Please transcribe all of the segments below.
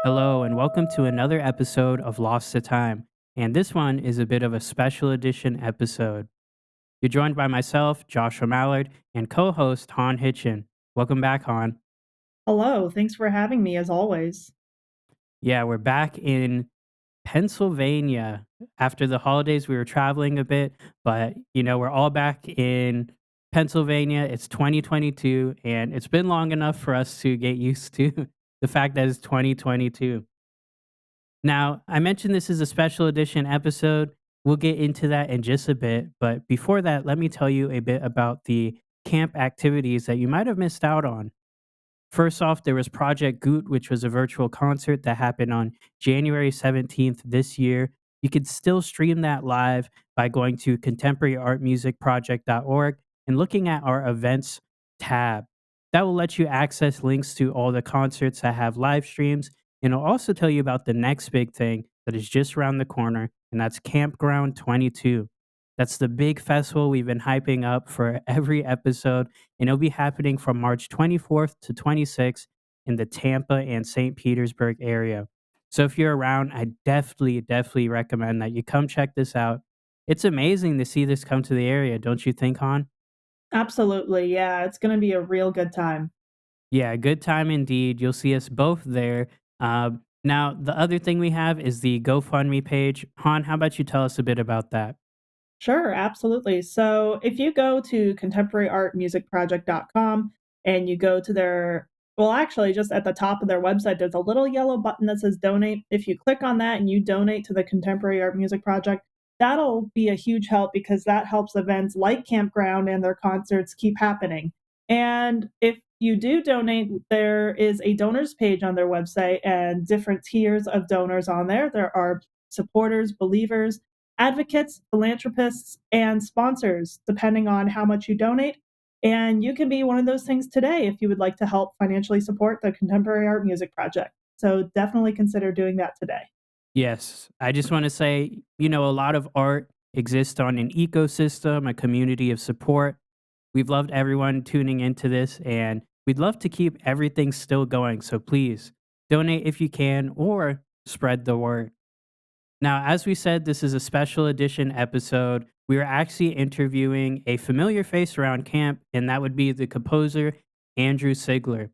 Hello, and welcome to another episode of Lost to Time. And this one is a bit of a special edition episode. You're joined by myself, Joshua Mallard, and co host Han Hitchin. Welcome back, Han. Hello, thanks for having me as always. Yeah, we're back in Pennsylvania. After the holidays, we were traveling a bit, but we're all back in Pennsylvania. It's 2022, and it's been long enough for us to get used to the fact that it's 2022. Now, I mentioned this is a special edition episode. We'll get into that in just a bit. But before that, let me tell you a bit about the camp activities that you might have missed out on. First off, there was Project Goot, which was a virtual concert that happened on January 17th this year. You could still stream that live by going to contemporaryartmusicproject.org and looking at our events tab. That will let you access links to all the concerts that have live streams. And it'll also tell you about the next big thing that is just around the corner, and that's Campground 22. That's the big festival we've been hyping up for every episode, and it'll be happening from March 24th to 26th in the Tampa and St. Petersburg area. So if you're around, I definitely recommend that you come check this out. It's amazing to see this come to the area, don't you think, Han? Absolutely, yeah, it's gonna be a real good time. Yeah, good time indeed. You'll see us both there. Now, the other thing we have is the Gofundme page. Han, how about you tell us a bit about that? Sure, absolutely. So if you go to contemporaryartmusicproject.com and you go to their well, actually, just at the top of their website, there's a little yellow button that says donate. If you click on that and you donate to the Contemporary Art Music Project, that'll be a huge help because that helps events like Campground and their concerts keep happening. And if you do donate, there is a donors page on their website and different tiers of donors on there. There are supporters, believers, advocates, philanthropists, and sponsors, depending on how much you donate. And you can be one of those things today if you would like to help financially support the Contemporary Art Music Project. So definitely consider doing that today. Yes. I just want to say, a lot of art exists on an ecosystem, a community of support. We've loved everyone tuning into this, and we'd love to keep everything still going. So please donate if you can or spread the word. Now, as we said, this is a special edition episode. We are actually interviewing a familiar face around camp, and that would be the composer, Andrew Sigler.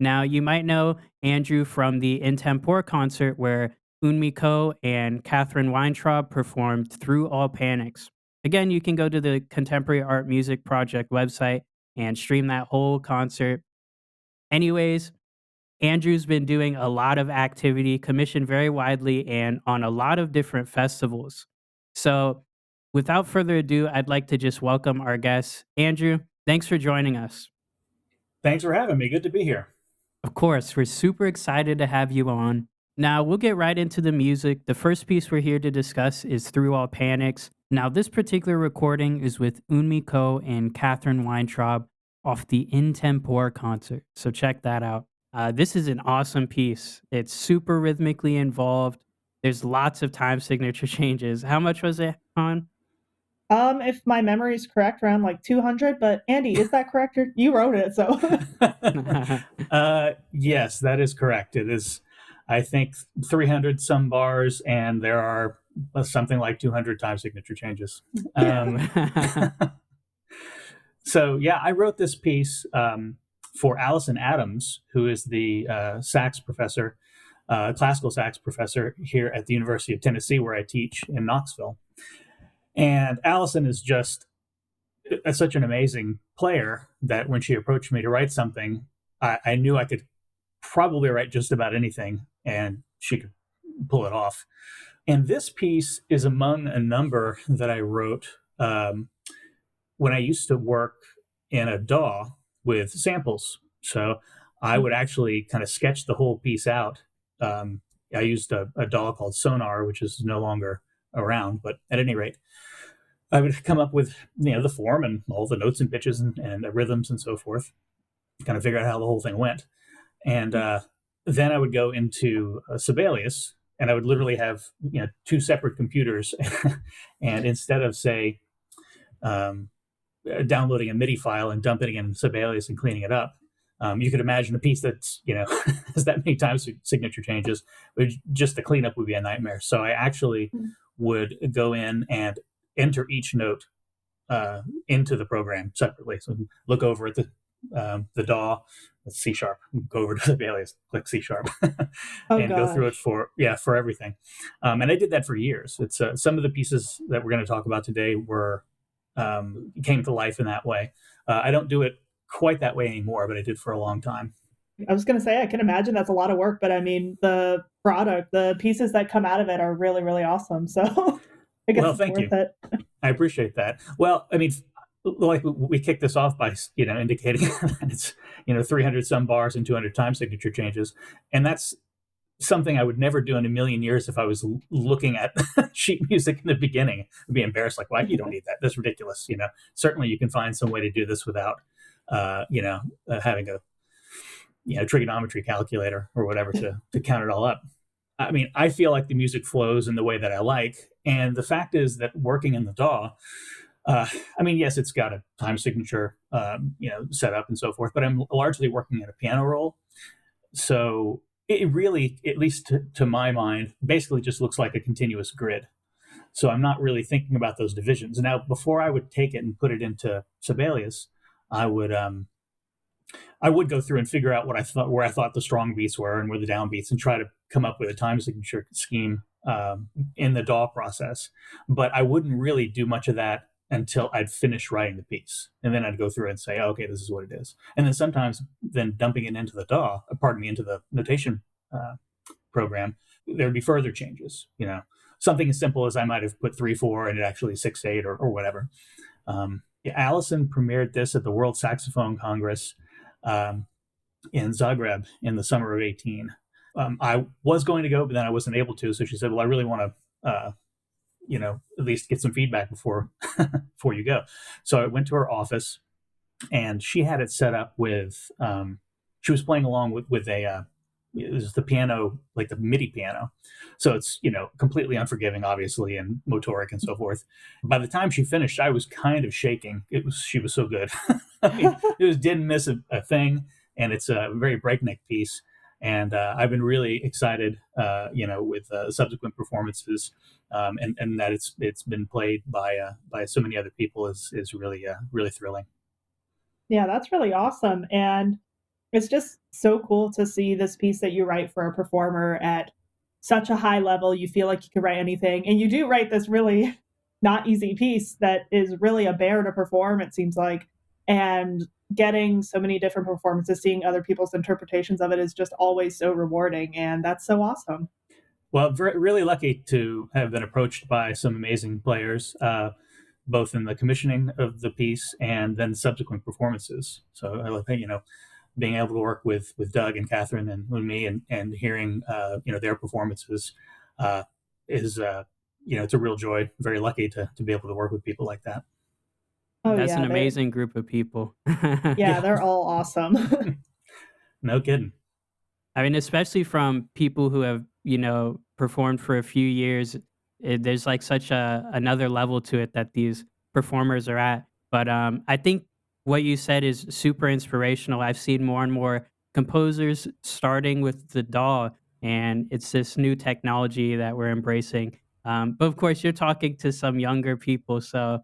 Now, you might know Andrew from the In Tempore concert where Unmiko and Catherine Weintraub performed Through All Panics. Again, you can go to the Contemporary Art Music Project website and stream that whole concert. Anyways, Andrew's been doing a lot of activity, commissioned very widely and on a lot of different festivals. So, without further ado, I'd like to just welcome our guest. Andrew, thanks for joining us. Thanks for having me. Good to be here. Of course, we're super excited to have you on. Now, we'll get right into the music. The first piece we're here to discuss is Through All Panics. Now, this particular recording is with Unmi Ko and Catherine Weintraub off the In Tempore concert. So, check that out. This is an awesome piece. It's super rhythmically involved. There's lots of time signature changes. How much was it on? If my memory is correct, around like 200. But Andy, is that correct? You wrote it, so Yes, that is correct. It is, I think, 300 some bars, and there are something like 200 time signature changes. yeah. So, yeah, I wrote this piece for Allison Adams, who is the classical sax professor here at the University of Tennessee, where I teach in Knoxville. And Allison is just such an amazing player that when she approached me to write something, I knew I could probably write just about anything and she could pull it off. And this piece is among a number that I wrote when I used to work in a DAW with samples. So I would actually kind of sketch the whole piece out. I used a DAW called Sonar, which is no longer around, but at any rate, I would come up with the form and all the notes and pitches and the rhythms and so forth, kind of figure out how the whole thing went. And then I would go into Sibelius, and I would literally have two separate computers, and instead of say downloading a MIDI file and dumping it in Sibelius and cleaning it up, You could imagine a piece that's, has that many time signature changes, but just the cleanup would be a nightmare. So I actually would go in and enter each note into the program separately. So look over at the DAW, C sharp, go over to the alias, click C sharp, Oh and go through it gosh. for everything. And I did that for years. It's some of the pieces that we're going to talk about today were came to life in that way. I don't do it quite that way anymore, but I did for a long time. I was gonna say I can imagine that's a lot of work, but I mean the product, the pieces that come out of it are really, really awesome. So I guess Well, it's thank worth you. it. I appreciate that. Well, I mean, like we kicked this off by indicating that it's 300 some bars and 200 time signature changes, and that's something I would never do in a million years if I was looking at sheet music in the beginning. I'd be embarrassed, like, why, you don't need that. That's ridiculous. Certainly you can find some way to do this without, having a trigonometry calculator or whatever to count it all up. I mean, I feel like the music flows in the way that I like, and the fact is that working in the DAW, I mean, yes, it's got a time signature, set up and so forth, but I'm largely working at a piano roll, so it really, at least to my mind, basically just looks like a continuous grid. So I'm not really thinking about those divisions. Now, before I would take it and put it into Sibelius, I would go through and figure out where I thought the strong beats were and where the down beats, and try to come up with a time signature scheme in the DAW process. But I wouldn't really do much of that until I'd finished writing the piece, and then I'd go through and say, oh, okay, this is what it is. And then sometimes, then dumping it into the DAW, into the notation program, there'd be further changes. Something as simple as I might have put 3/4 and it actually 6/8 or whatever. Allison premiered this at the World Saxophone Congress in Zagreb in the summer of 18. I was going to go, but then I wasn't able to. So she said, well, I really want to, at least get some feedback before you go. So I went to her office, and she had it set up with, she was playing along with a, it was the piano, like the MIDI piano. So it's, completely unforgiving, obviously, and motoric and so forth. By the time she finished, I was kind of shaking. She was so good. I mean, didn't miss a thing. And it's a very breakneck piece. And I've been really excited, with subsequent performances, and that it's been played by so many other people is really really thrilling. Yeah, that's really awesome, and it's just so cool to see this piece that you write for a performer at such a high level. You feel like you could write anything, and you do write this really not easy piece that is really a bear to perform, it seems like, and getting so many different performances, seeing other people's interpretations of it is just always so rewarding, and that's so awesome. Well, really lucky to have been approached by some amazing players, both in the commissioning of the piece and then subsequent performances. So I like that, being able to work with Doug and Catherine and me, and hearing their performances is it's a real joy. Very lucky to be able to work with people like that. Oh, That's an yeah, they're amazing group of people. yeah, Yeah, they're all awesome. no kidding. I mean, especially from people who have, performed for a few years, there's like such another level to it that these performers are at. But I think what you said is super inspirational. I've seen more and more composers starting with the DAW, and it's this new technology that we're embracing. But of course, you're talking to some younger people, so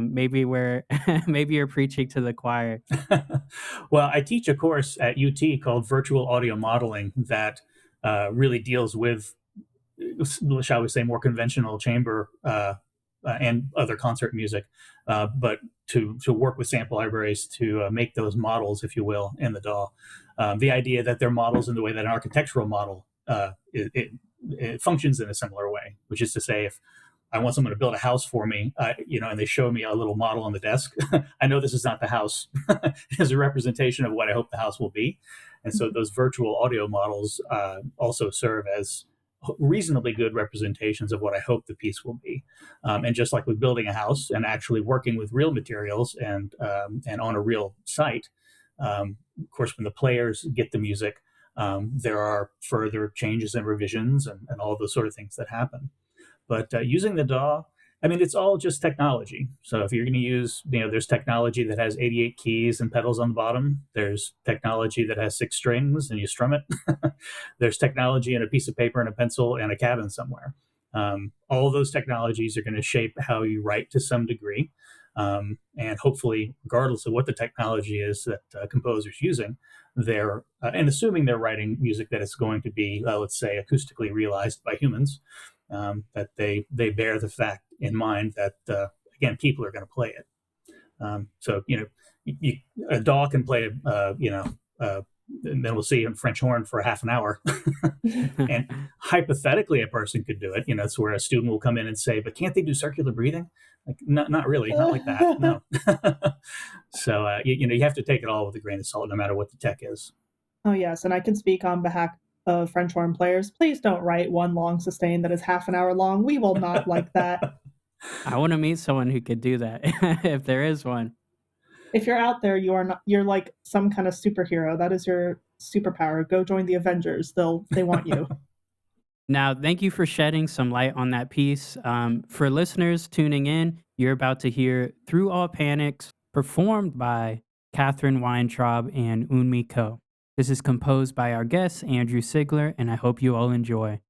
maybe we're maybe you're preaching to the choir. Well, I teach a course at UT called Virtual Audio Modeling that really deals with, shall we say, more conventional chamber and other concert music, but to work with sample libraries to make those models, if you will, in the DAW. The idea that they're models in the way that an architectural model it functions in a similar way, which is to say, if I want someone to build a house for me, and they show me a little model on the desk, I know this is not the house. It's a representation of what I hope the house will be. And so those virtual audio models also serve as reasonably good representations of what I hope the piece will be. And just like with building a house and actually working with real materials and on a real site, of course, when the players get the music, there are further changes and revisions and all those sort of things that happen. But using the DAW I mean, it's all just technology. So if you're going to use, there's technology that has 88 keys and pedals on the bottom. There's technology that has 6 strings and you strum it. There's technology and a piece of paper and a pencil and a cabin somewhere. All of those technologies are going to shape how you write to some degree. And hopefully, regardless of what the technology is that a composer's using, they're and assuming they're writing music that is going to be, let's say, acoustically realized by humans, that they bear the fact in mind that again, people are going to play it. So a dog can play, and then we'll see a French horn for half an hour. And hypothetically, a person could do it. It's where a student will come in and say, "But can't they do circular breathing?" Like, not really, not like that. No. So you have to take it all with a grain of salt, no matter what the tech is. Oh, yes, and I can speak on behalf of French horn players. Please don't write one long sustain that is half an hour long. We will not like that. I want to meet someone who could do that if there is one. If you're out there, you're like some kind of superhero. That is your superpower. Go join the Avengers. They want you. Now, thank you for shedding some light on that piece. For listeners tuning in, you're about to hear Through All Panics, performed by Catherine Weintraub and Unmi Ko. This is composed by our guest, Andrew Sigler, and I hope you all enjoy.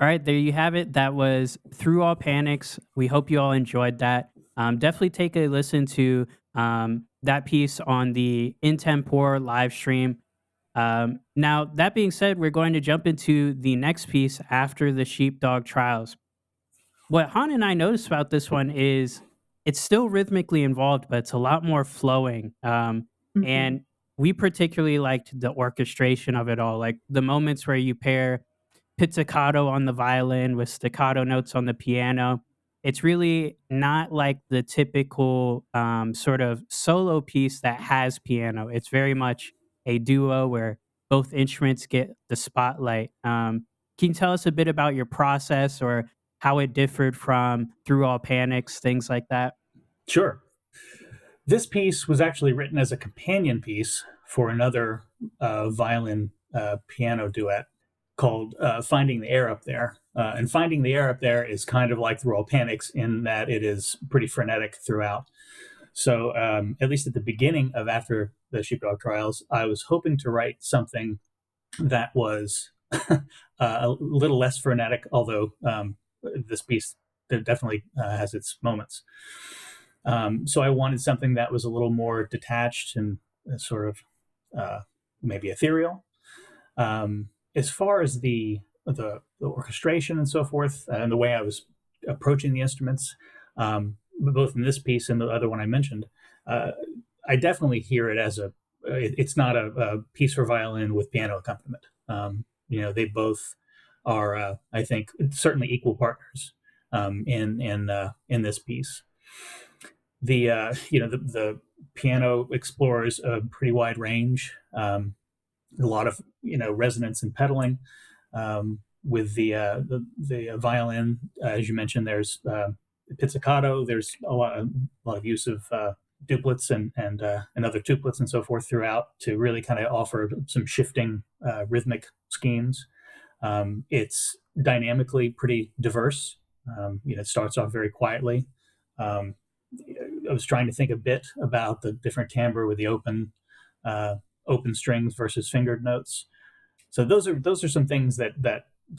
All right, there you have it. That was Through All Panics. We hope you all enjoyed that. Definitely take a listen to that piece on the In Tempore live stream. Now, that being said, we're going to jump into the next piece after the Sheepdog trials. What Han and I noticed about this one is it's still rhythmically involved, but it's a lot more flowing. Mhm. And we particularly liked the orchestration of it all, like the moments where you pair pizzicato on the violin with staccato notes on the piano. It's really not like the typical sort of solo piece that has piano. It's very much a duo where both instruments get the spotlight. Can you tell us a bit about your process or how it differed from Through All Panics, things like that? Sure. This piece was actually written as a companion piece for another violin piano duet called Finding the Air Up There. And Finding the Air Up There is kind of like Through All Panics in that it is pretty frenetic throughout. So, at least at the beginning of After the Sheepdog Trials, I was hoping to write something that was a little less frenetic, although this piece definitely has its moments. So I wanted something that was a little more detached and sort of uh, maybe ethereal. As far as the orchestration and so forth, and the way I was approaching the instruments, both in this piece and the other one I mentioned, uh, I definitely hear it as it's not a piece for violin with piano accompaniment. They both are, I think, certainly equal partners in this piece. The piano explores a pretty wide range, a lot of resonance and pedaling. With the violin, as you mentioned, there's pizzicato. There's a lot of use of duplets and other tuplets and so forth throughout to really kind of offer some shifting rhythmic schemes. It's dynamically pretty diverse. It starts off very quietly. Um, I was trying to think a bit about the different timbre with the open strings versus fingered notes. So those are some things that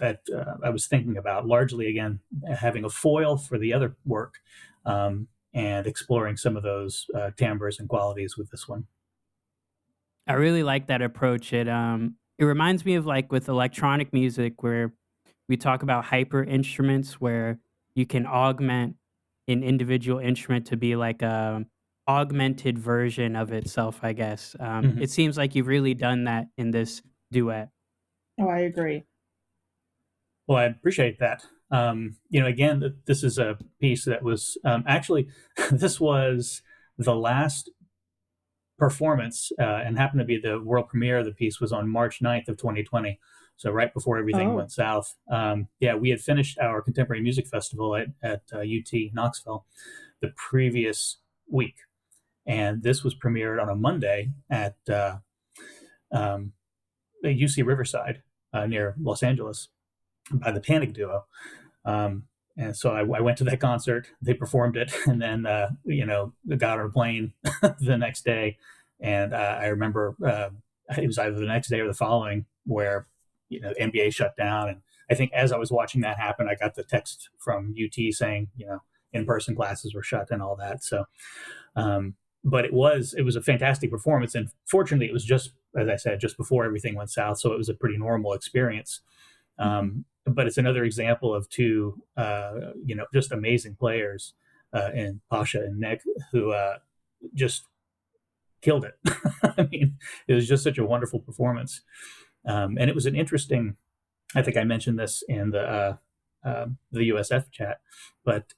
I was thinking about. Largely, again, having a foil for the other work, and exploring some of those timbres and qualities with this one. I really like that approach. It reminds me of like with electronic music where we talk about hyper instruments where you can augment an individual instrument to be like a augmented version of itself, I guess. Mm-hmm. It seems like you've really done that in this duet. Oh, I agree. Well, I appreciate that. Again, this is a piece that was actually this was the last performance, and happened to be the world premiere of the piece was on March 9th of 2020. So right before everything Oh, went south. Yeah, we had finished our contemporary music festival at UT Knoxville the previous week, and this was premiered on a Monday at um, UC Riverside, near Los Angeles, by the Panic Duo. And so I went to that concert. They performed it, and then got on a plane the next day. And I remember it was either the next day or the following where the NBA shut down. And I think as I was watching that happen, I got the text from UT saying in-person classes were shut and all that. So but it was a fantastic performance, and fortunately, it was just, as I said, just before everything went south, so it was a pretty normal experience. Mhm. But it's another example of two, just amazing players, in Pasha and Nick, who just killed it. I mean, it was just such a wonderful performance, and it was an interesting. I think I mentioned this in the USF chat, but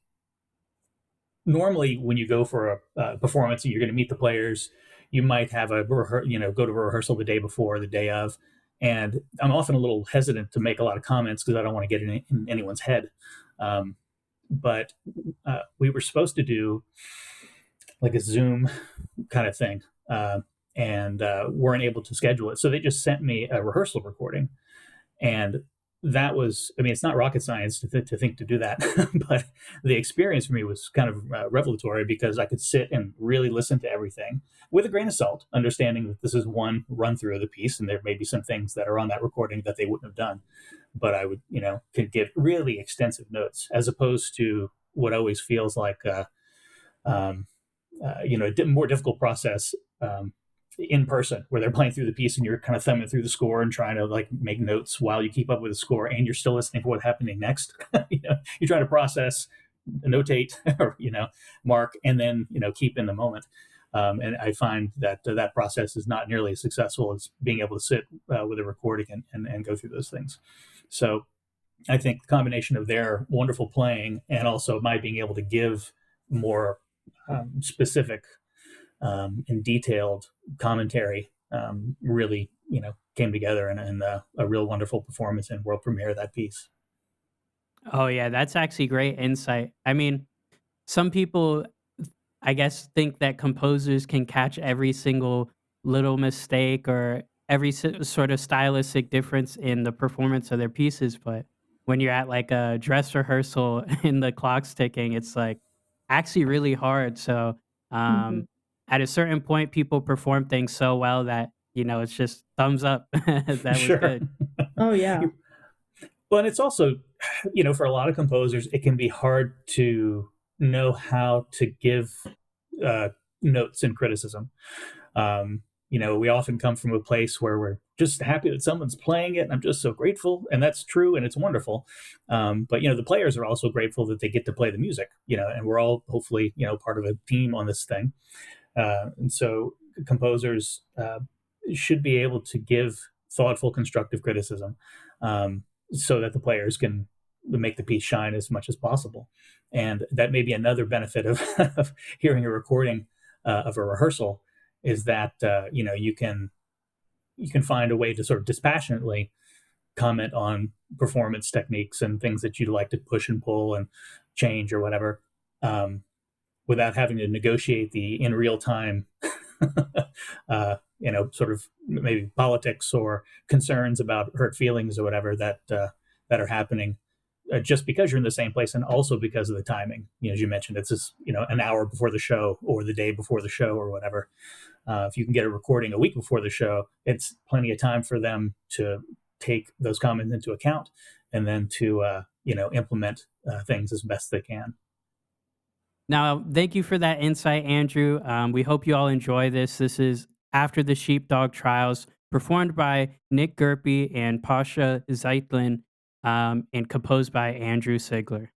normally when you go for a performance and you're going to meet the players, you might have go to a rehearsal the day before, the day of, and I'm often a little hesitant to make a lot of comments because I don't want to get in anyone's head. Um, but we were supposed to do like a Zoom kind of thing, and weren't able to schedule it, so they just sent me a rehearsal recording, and that was, I mean, it's not rocket science to think to do that, but the experience for me was kind of revelatory because I could sit and really listen to everything with a grain of salt, understanding that this is one run through of the piece and there may be some things that are on that recording that they wouldn't have done, but I would, could give really extensive notes as opposed to what always feels like um, a more difficult process, in person, where they're playing through the piece and you're kind of thumbing through the score and trying to like make notes while you keep up with the score and you're still listening for what's happening next. You're trying to process, notate, or mark, and then keep in the moment. And I find that that process is not nearly as successful as being able to sit with a recording and go through those things. So I think the combination of their wonderful playing and also my being able to give more specific and detailed commentary really, came together in a real wonderful performance and world premiere of that piece. Oh yeah, that's actually great insight. I mean, some people, I guess, think that composers can catch every single little mistake or every sort of stylistic difference in the performance of their pieces. But when you're at like a dress rehearsal and the clock's ticking, it's like actually really hard. So Mhm. um, at a certain point, people perform things so well that, it's just thumbs up. That was Sure. good. Oh, yeah. Well, and it's also, for a lot of composers, it can be hard to know how to give uh, notes and criticism. We often come from a place where we're just happy that someone's playing it, and I'm just so grateful, and that's true, and it's wonderful. But the players are also grateful that they get to play the music, and we're all hopefully part of a team on this thing. And so composers should be able to give thoughtful, constructive criticism, so that the players can make the piece shine as much as possible. And that may be another benefit of, of hearing a recording of a rehearsal is that you can find a way to sort of dispassionately comment on performance techniques and things that you'd like to push and pull and change or whatever, um, without having to negotiate the in real time, sort of maybe politics or concerns about hurt feelings or whatever that are happening. Just because you're in the same place, and also because of the timing, as you mentioned, it's just an hour before the show or the day before the show or whatever. If you can get a recording a week before the show, it's plenty of time for them to take those comments into account and then to implement things as best they can. Now, thank you for that insight, Andrew. We hope you all enjoy this. This is After the Sheepdog Trials, performed by Nick Gerpy and Pasha Zeitlin, and composed by Andrew Sigler.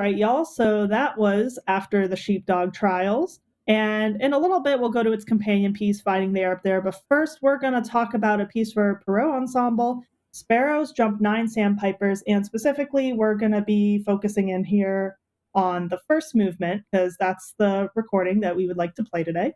right, y'all. So that was After the Sheepdog Trials. And in a little bit, we'll go to its companion piece, Fighting There Up There. But first, we're going to talk about a piece for Perot Ensemble, Sparrows Jump 9 Sandpipers. And specifically, we're going to be focusing in here on the first movement, because that's the recording that we would like to play today.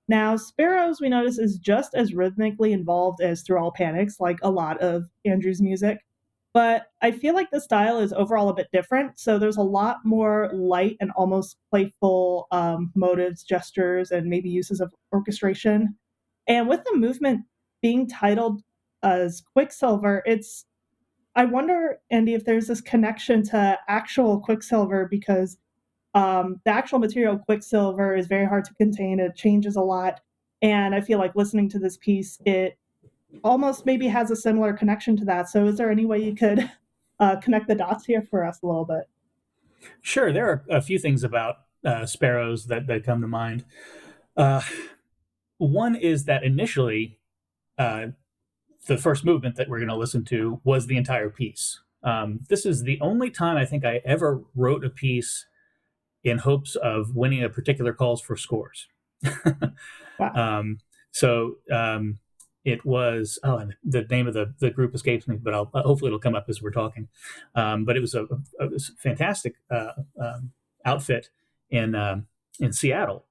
Now, Sparrows, we notice, is just as rhythmically involved as Through All Panics, like a lot of Andrew's music. But I feel like the style is overall a bit different. So there's a lot more light and almost playful motives, gestures, and maybe uses of orchestration. And with the movement being titled as Quicksilver, I wonder, Andy, if there's this connection to actual Quicksilver, because the actual material Quicksilver is very hard to contain. It changes a lot. And I feel like listening to this piece, it almost maybe has a similar connection to that. So is there any way you could connect the dots here for us a little bit? Sure, there are a few things about Sparrows that come to mind. One is that initially, the first movement that we're going to listen to was the entire piece. This is the only time I think I ever wrote a piece in hopes of winning a particular calls for scores. Wow. It was, and the name of the group escapes me, but hopefully it'll come up as we're talking. But it was a fantastic outfit in Seattle,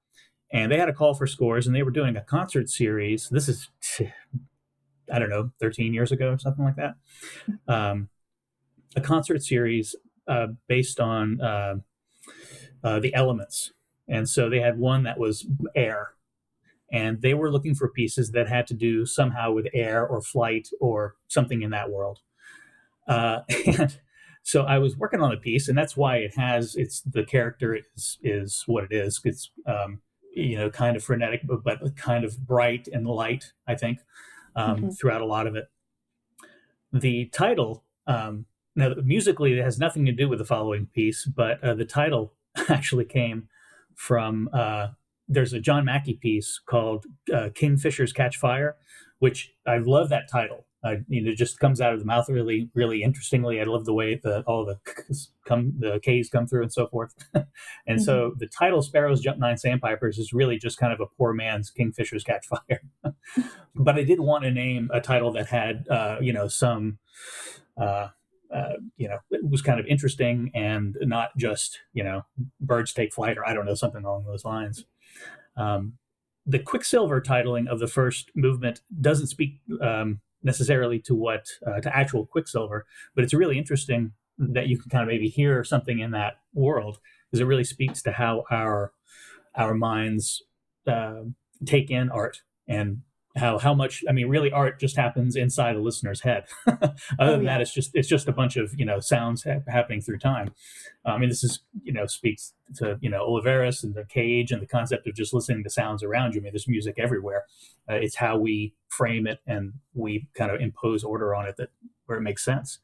and they had a call for scores, and they were doing a concert series. This is, I don't know, 13 years ago or something like that. A concert series based on the elements. And so they had one that was air, and they were looking for pieces that had to do somehow with air or flight or something in that world. And so I was working on the piece, and that's why the character is what it is. It's kind of frenetic, but kind of bright and light, I think, throughout a lot of it. The title, now musically, it has nothing to do with the following piece, but the title actually came from there's a John Mackey piece called Kingfishers Catch Fire, which I love that title. It just comes out of the mouth really, really interestingly. I love the way all the K's come through and so forth. And so the title Sparrows Jump 9 Sandpipers is really just kind of a poor man's Kingfishers Catch Fire. But I did want to name a title that had, some it was kind of interesting and not just, birds take flight, or I don't know, something along those lines. The Quicksilver titling of the first movement doesn't speak necessarily to to actual Quicksilver, but it's really interesting that you can kind of maybe hear something in that world, because it really speaks to how our minds take in art, and how much, really, art just happens inside a listener's head. Other than that, it's just a bunch of sounds happening through time. This is speaks to Oliveris and the cage and the concept of just listening to sounds around you. There's music everywhere. It's how we frame it, and we kind of impose order on it where it makes sense.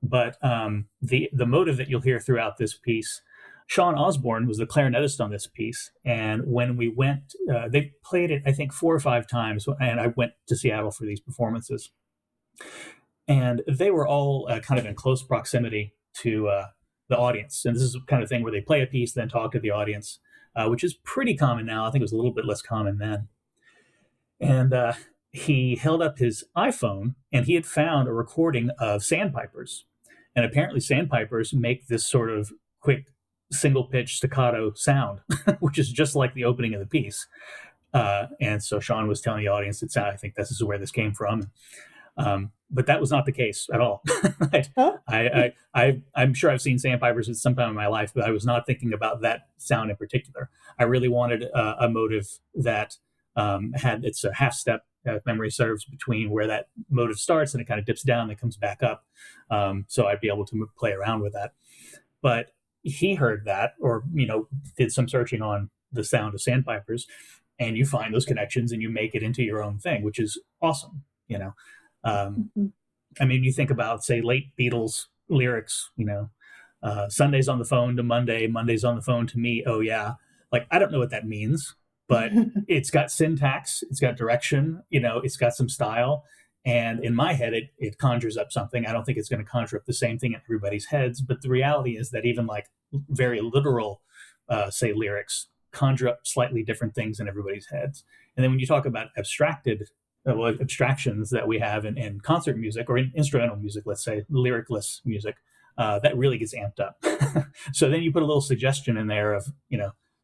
But the motive that you'll hear throughout this piece, Sean Osborne was the clarinetist on this piece. And when we went, they played it, I think, 4 or 5 times. And I went to Seattle for these performances. And they were all kind of in close proximity to the audience. And this is the kind of thing where they play a piece, then talk to the audience, which is pretty common now. I think it was a little bit less common then. And he held up his iPhone, and he had found a recording of Sandpipers. And apparently Sandpipers make this sort of quick single pitch staccato sound, which is just like the opening of the piece. And so Sean was telling the audience that I think this is where this came from. But that was not the case at all. I'm sure I've seen Sandpipers at some time in my life, but I was not thinking about that sound in particular. I really wanted a motive that it's a half step, if memory serves, between where that motive starts and it kind of dips down and it comes back up. So I'd be able to play around with that. But he heard that, or did some searching on the sound of Sandpipers, and you find those connections and you make it into your own thing, which is awesome. You think about, say, late Beatles lyrics, Sundays on the phone to Monday, Mondays on the phone to me, oh yeah. Like, I don't know what that means, but it's got syntax, it's got direction, it's got some style, And in my head, it conjures up something. I don't think it's going to conjure up the same thing in everybody's heads. But the reality is that even like very literal, say, lyrics conjure up slightly different things in everybody's heads. And then when you talk about abstractions that we have in concert music or in instrumental music, let's say lyricless music, that really gets amped up. So then you put a little suggestion in there of,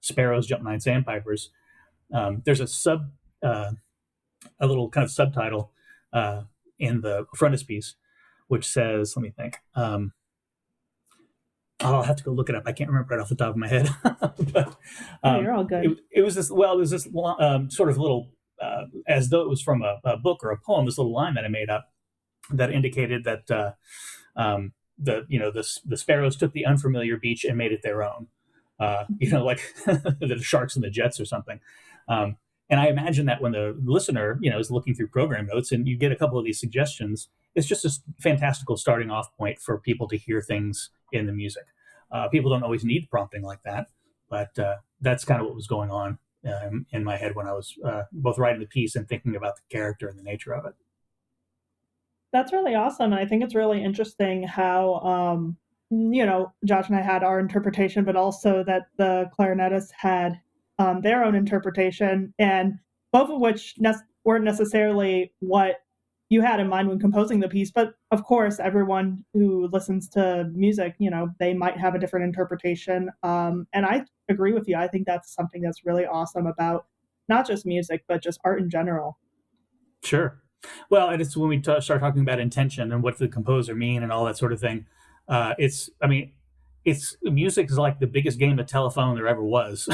Sparrows jump 9 Sandpipers. There's a little kind of subtitle in the frontispiece, which says, let me think. I'll have to go look it up. I can't remember right off the top of my head. But You're all good. it was this sort of little, as though it was from a book or a poem, this little line that I made up that indicated that the sparrows took the unfamiliar beach and made it their own. Like the sharks and the jets or something. And I imagine that when the listener, is looking through program notes and you get a couple of these suggestions, it's just a fantastical starting off point for people to hear things in the music. People don't always need prompting like that, but that's kind of what was going on in my head when I was both writing the piece and thinking about the character and the nature of it. That's really awesome, and I think it's really interesting how, Josh and I had our interpretation, but also that the clarinetists had their own interpretation, and both of which weren't necessarily what you had in mind when composing the piece. But of course, everyone who listens to music, they might have a different interpretation. And I agree with you. I think that's something that's really awesome about not just music, but just art in general. Sure. Well, and it's when we start talking about intention and what the composer mean and all that sort of thing. It's music is like the biggest game of telephone there ever was.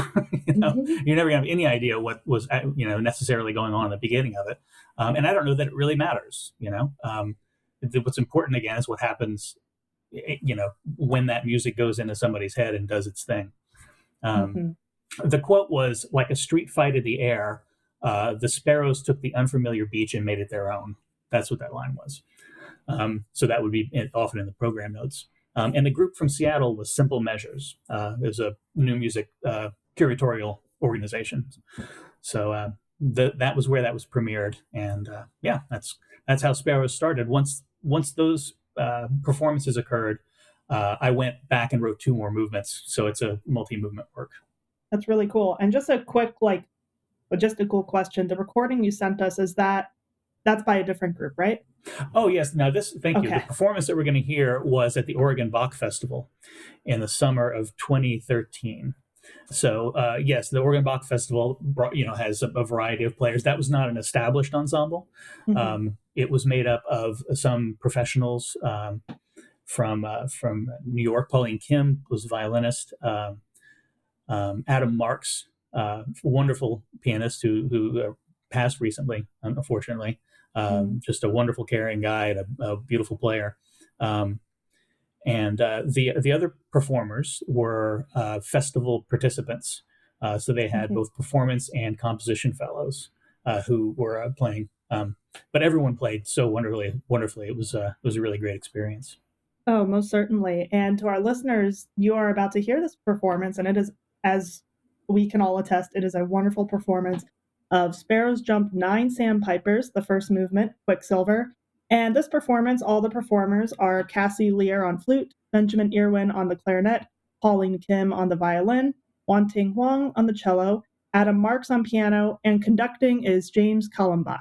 You're never gonna have any idea what was necessarily going on in the beginning of it, and I don't know that it really matters. What's important again is what happens, when that music goes into somebody's head and does its thing. The quote was, "Like a street fight in the air, the sparrows took the unfamiliar beach and made it their own." That's what that line was. So that would be often in the program notes. And the group from Seattle was Simple Measures. It was a new music curatorial organization. So that was where that was premiered. And that's how Sparrows started. Once those performances occurred, I went back and wrote 2 more movements. So it's a multi-movement work. That's really cool. And just a quick, logistical question. The recording you sent us, that's by a different group, right? Oh, yes. Now, thank you. Okay. The performance that we're going to hear was at the Oregon Bach Festival in the summer of 2013. So, yes, the Oregon Bach Festival has a variety of players. That was not an established ensemble. It was made up of some professionals from New York. Pauline Kim was a violinist. Adam Marks, wonderful pianist who passed recently, unfortunately. Just a wonderful, caring guy and a beautiful player. And the other performers were festival participants. So they had both performance and composition fellows who were playing. But everyone played so wonderfully. It was a really great experience. Oh, most certainly. And to our listeners, you are about to hear this performance, and it is, as we can all attest, it is a wonderful performance of Sparrows Jump 9 Sandpipers, the first movement, Quicksilver. And this performance, all the performers are Cassie Lear on flute, Benjamin Irwin on the clarinet, Pauline Kim on the violin, Wanting Huang on the cello, Adam Marks on piano, and conducting is James Kallenbach.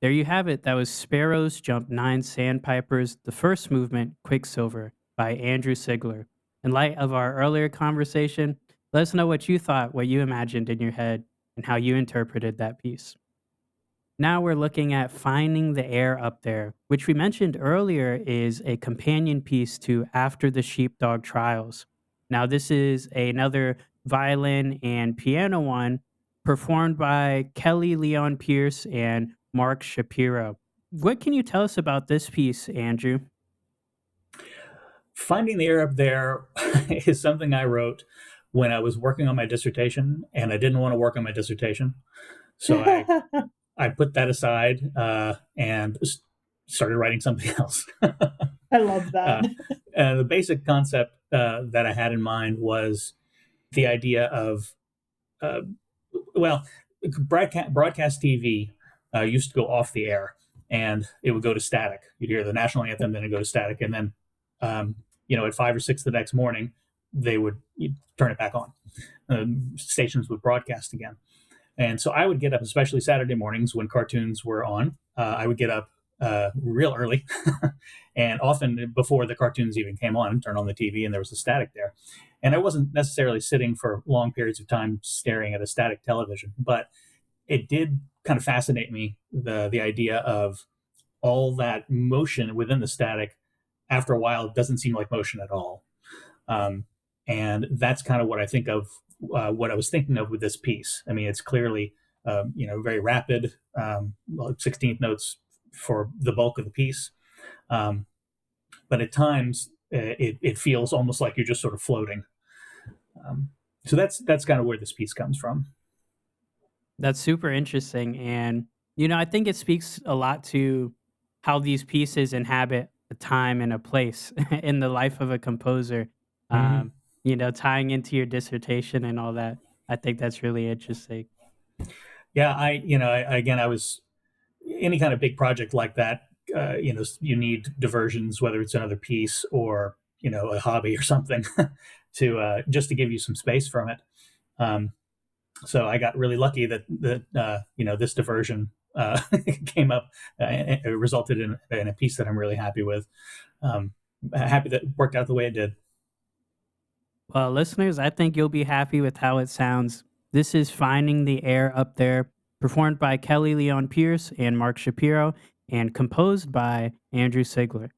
There you have it. That was Sparrows Jump 9 Sandpipers, the first movement, Quicksilver, by Andrew Sigler. In light of our earlier conversation, let us know what you thought, what you imagined in your head, and how you interpreted that piece. Now we're looking at Finding the Air Up There, which we mentioned earlier is a companion piece to After the Sheepdog Trials. Now, this is another violin and piano one performed by Kelly Leon Pierce and Mark Shapiro. What can you tell us about this piece, Andrew? Finding the Air Up There is something I wrote when I was working on my dissertation, and I didn't want to work on my dissertation. So I put that aside and started writing something else. I love that. The basic concept that I had in mind was the idea of, uh, well, broadcast TV used to go off the air and it would go to static. You'd hear the national anthem, then it'd go to static. And then, at 5 or 6 the next morning, you'd turn it back on. Stations would broadcast again. And so I would get up, especially Saturday mornings when cartoons were on. I would get up real early, and often before the cartoons even came on, turn on the TV, and there was a static there. And I wasn't necessarily sitting for long periods of time staring at a static television, but it did kind of fascinate me, the idea of all that motion within the static. After a while, it doesn't seem like motion at all. Um, and that's kind of what I think of, what I was thinking of with this piece. I mean, it's clearly, very rapid, 16th notes for the bulk of the piece. But at times, it feels almost like you're just sort of floating. So that's kind of where this piece comes from. That's super interesting. And, I think it speaks a lot to how these pieces inhabit a time and a place in the life of a composer, Mm-hmm. um, tying into your dissertation and all that. I think that's really interesting. Yeah, again, I was any kind of big project like that. You need diversions, whether it's another piece or a hobby or something, to just to give you some space from it. Um, so I got really lucky that this diversion came up. It resulted in a piece that I'm really happy with. Happy that it worked out the way it did. Well, listeners, I think you'll be happy with how it sounds. This is Finding the Air Up There, performed by Kelly Leon Pierce and Mark Shapiro, and composed by Andrew Sigler.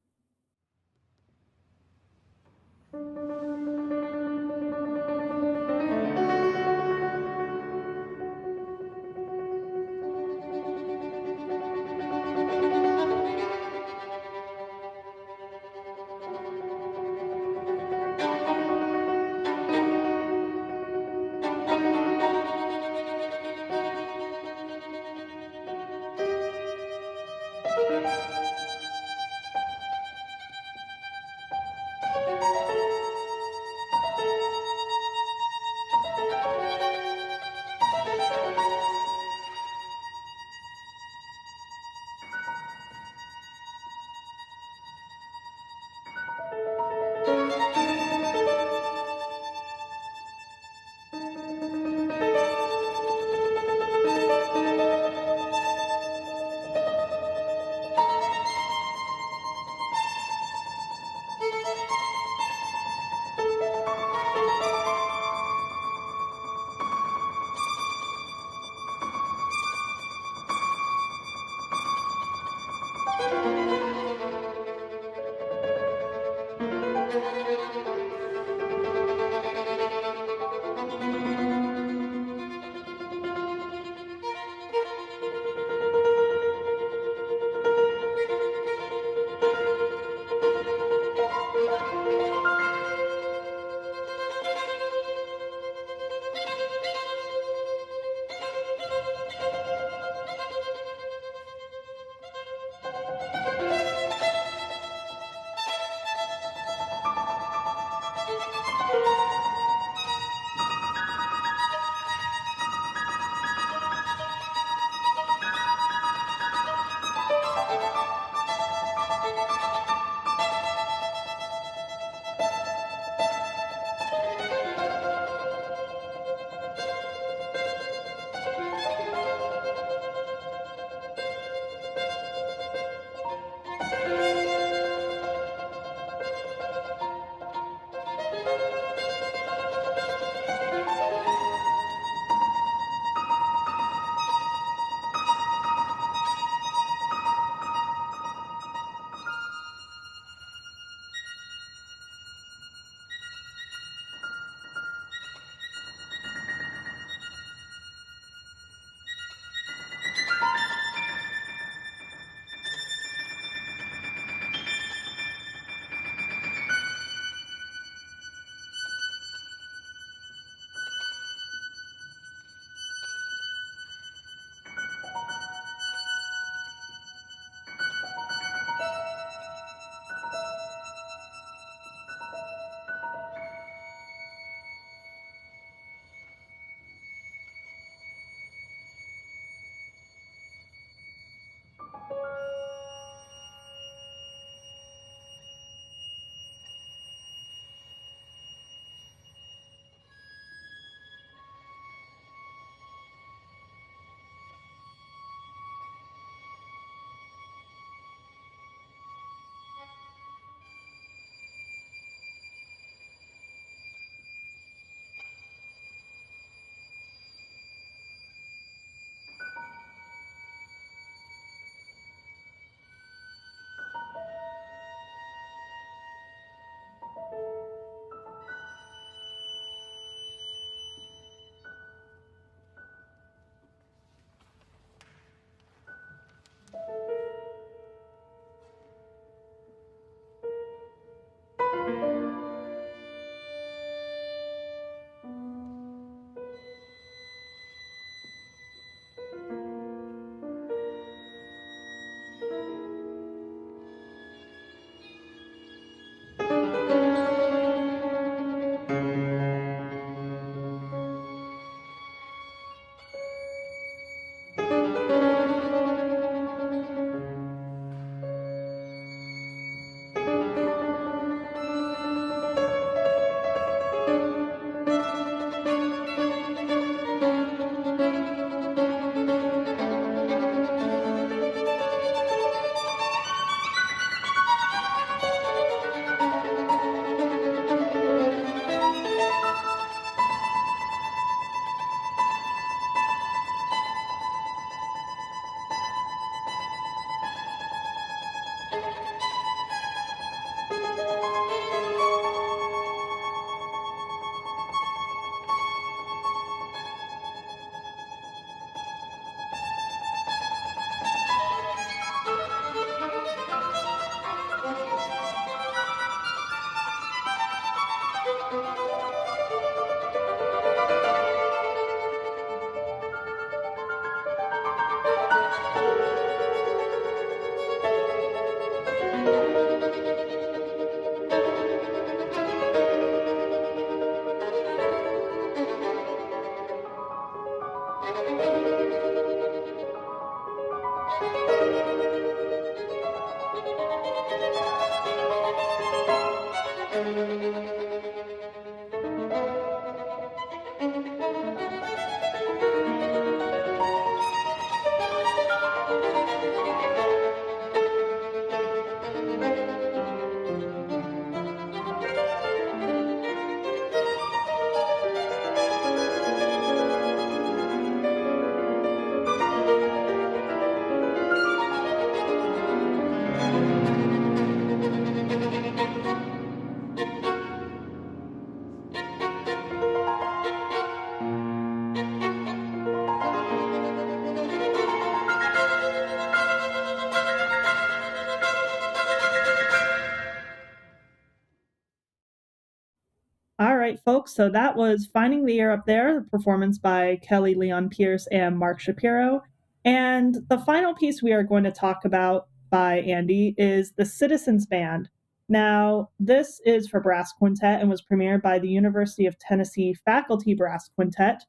All right, folks. So that was Finding the Air Up There, the performance by Kelly Leon Pierce and Mark Shapiro. And the final piece we are going to talk about by Andy is the Citizens Band. Now, this is for brass quintet and was premiered by the University of Tennessee Faculty Brass Quintet.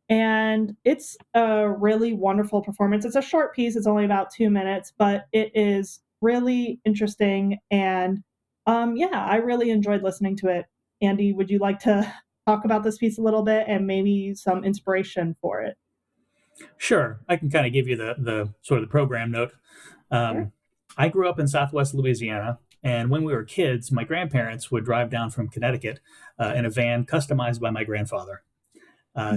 And it's a really wonderful performance. It's a short piece, it's only about 2 minutes, but it is really interesting. And yeah, I really enjoyed listening to it. Andy, would you like to talk about this piece a little bit and maybe some inspiration for it? Sure, I can kind of give you the sort of the program note. Sure. I grew up in Southwest Louisiana, and when we were kids, my grandparents would drive down from Connecticut in a van customized by my grandfather.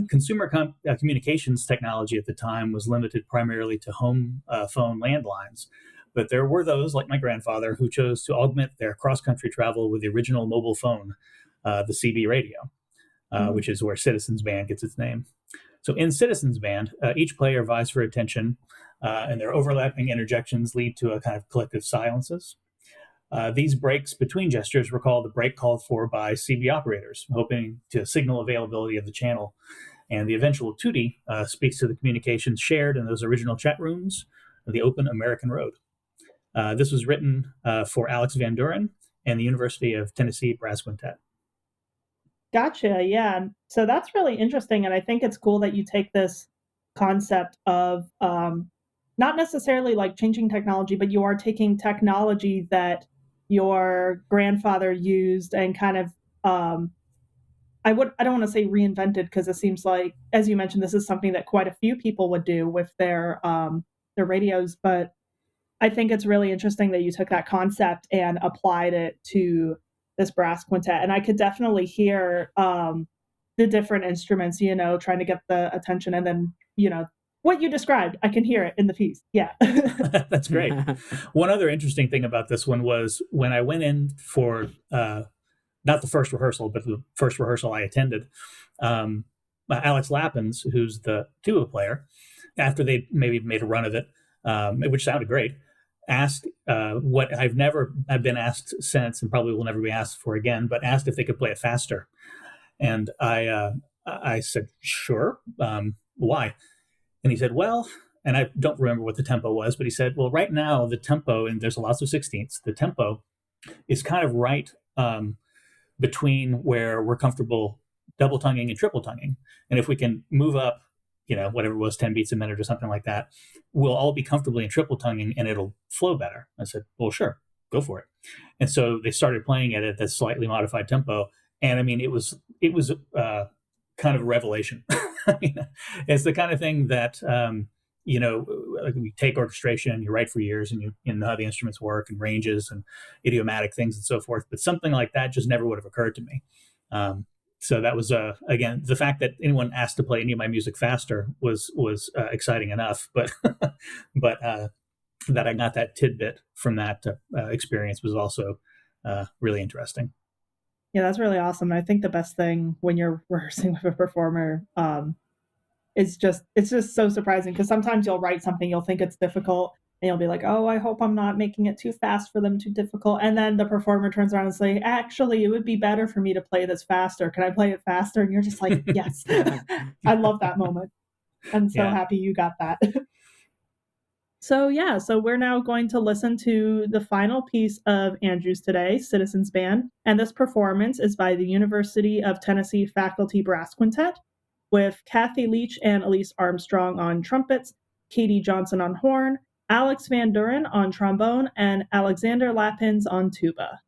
Consumer communications technology at the time was limited primarily to home phone landlines, but there were those, like my grandfather, who chose to augment their cross-country travel with the original mobile phone, the CB radio, which is where Citizens Band gets its name. So in Citizens Band, each player vies for attention, and their overlapping interjections lead to a kind of collective silences. These breaks between gestures were called the break called for by CB operators, hoping to signal availability of the channel. And the eventual tootie speaks to the communications shared in those original chat rooms of the open American road. This was written for Alex Van Duren and the University of Tennessee Brass Quintet. Gotcha. Yeah. So that's really interesting. And I think it's cool that you take this concept of not necessarily like changing technology, but you are taking technology that your grandfather used and kind of I don't want to say reinvented because it seems like, as you mentioned, this is something that quite a few people would do with their radios, but I think it's really interesting that you took that concept and applied it to this brass quintet. And I could definitely hear the different instruments, trying to get the attention. And then, what you described, I can hear it in the piece. Yeah. That's great. One other interesting thing about this one was when I went in for not the first rehearsal, but the first rehearsal I attended, Alex Lappins, who's the tuba player, after they maybe made a run of it, which sounded great, asked what I've been asked since, and probably will never be asked for again, but asked if they could play it faster. And I said, sure. Why? And he said, well, and I don't remember what the tempo was, but he said, well, right now the tempo, and there's lots of sixteenths, the tempo is kind of right between where we're comfortable double tonguing and triple tonguing. And if we can move up, whatever it was, 10 beats a minute or something like that, we'll all be comfortably in triple tonguing and it'll flow better. I said, well, sure, go for it. And so they started playing it at this slightly modified tempo. And I mean, it was kind of a revelation. I mean, it's the kind of thing that, like we take orchestration and you write for years and you know how the instruments work and ranges and idiomatic things and so forth. But something like that just never would have occurred to me. So that was, again, the fact that anyone asked to play any of my music faster was exciting enough. But that I got that tidbit from that experience was also really interesting. Yeah, that's really awesome. I think the best thing when you're rehearsing with a performer it's just so surprising because sometimes you'll write something, you'll think it's difficult, and you'll be like, oh, I hope I'm not making it too fast for them, too difficult. And then the performer turns around and say, actually, it would be better for me to play this faster. Can I play it faster? And you're just like, yes. I love that moment. I'm so happy you got that. So we're now going to listen to the final piece of Andrew's today, Citizens Band. And this performance is by the University of Tennessee Faculty Brass Quintet. with Kathy Leach and Elise Armstrong on trumpets, Katie Johnson on horn, Alex Van Duren on trombone, and Alexander Lapins on tuba.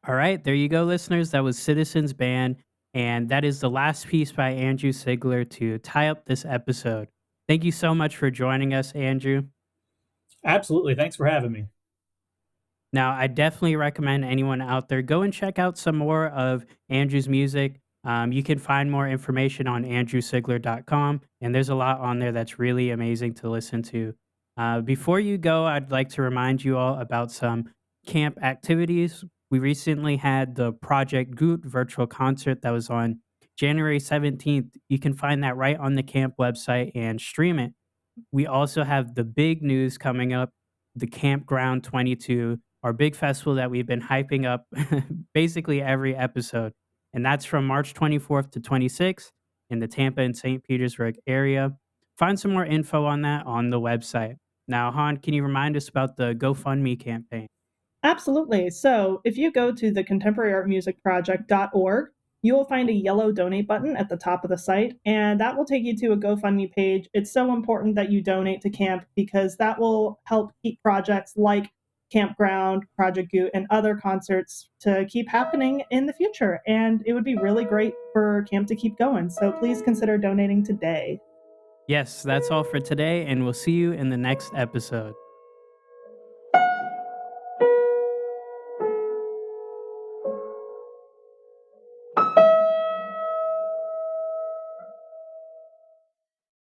All right, there you go, listeners. That was Citizens Band, and that is the last piece by Andrew Sigler to tie up this episode. Thank you so much for joining us, Andrew. Absolutely. Thanks for having me. Now, I definitely recommend anyone out there go and check out some more of Andrew's music. You can find more information on andrewsigler.com, and there's a lot on there that's really amazing to listen to. Before you go, I'd like to remind you all about some camp activities. We recently had the Project Goot virtual concert that was on January 17th. You can find that right on the camp website and stream it. We also have the big news coming up, the Campground 22, our big festival that we've been hyping up basically every episode. And that's from March 24th to 26th in the Tampa and St. Petersburg area. Find some more info on that on the website. Now, Han, can you remind us about the Gofundme campaign? Absolutely. So if you go to the contemporaryartmusicproject.org, you will find a yellow donate button at the top of the site, and that will take you to a GoFundMe page. It's so important that you donate to camp because that will help keep projects like Campground, Project Goot, and other concerts to keep happening in the future. And it would be really great for camp to keep going. So please consider donating today. Yes, that's all for today, and we'll see you in the next episode.